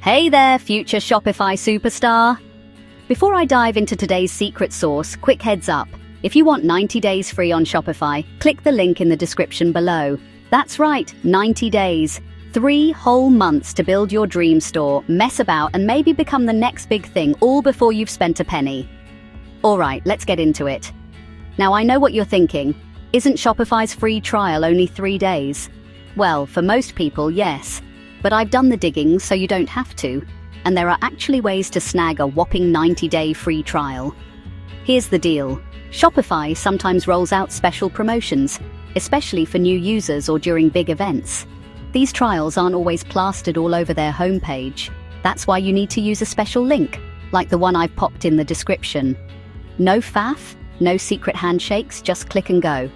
Hey there, future Shopify superstar! Before I dive into today's secret sauce, quick heads up. If you want 90 days free on Shopify, click the link in the description below. That's right, 90 days. 3 whole months to build your dream store, mess about, and maybe become the next big thing, all before you've spent a penny. Alright, let's get into it. Now I know what you're thinking. Isn't Shopify's free trial only 3 days? Well, for most people, yes. But I've done the digging so you don't have to, and there are actually ways to snag a whopping 90-day free trial. Here's the deal. Shopify sometimes rolls out special promotions, especially for new users or during big events. These trials aren't always plastered all over their homepage. That's why you need to use a special link, like the one I've popped in the description. No faff, no secret handshakes, just click and go.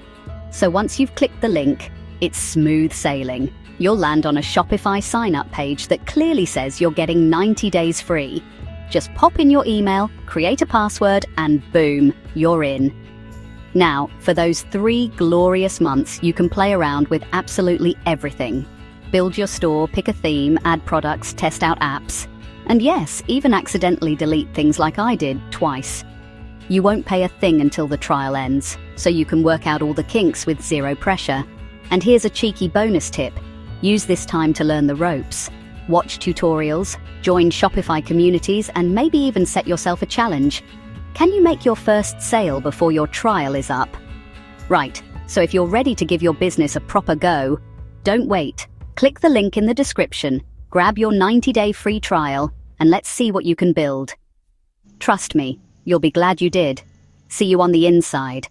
So once you've clicked the link, it's smooth sailing. You'll land on a Shopify sign-up page that clearly says you're getting 90 days free. Just pop in your email, create a password, and boom, you're in. Now, for those 3 glorious months, you can play around with absolutely everything. Build your store, pick a theme, add products, test out apps. And yes, even accidentally delete things like I did twice. You won't pay a thing until the trial ends, so you can work out all the kinks with zero pressure. And here's a cheeky bonus tip. Use this time to learn the ropes. Watch tutorials, join Shopify communities, and maybe even set yourself a challenge. Can you make your first sale before your trial is up? Right, so if you're ready to give your business a proper go, don't wait. Click the link in the description, grab your 90-day free trial, and let's see what you can build. Trust me, you'll be glad you did. See you on the inside.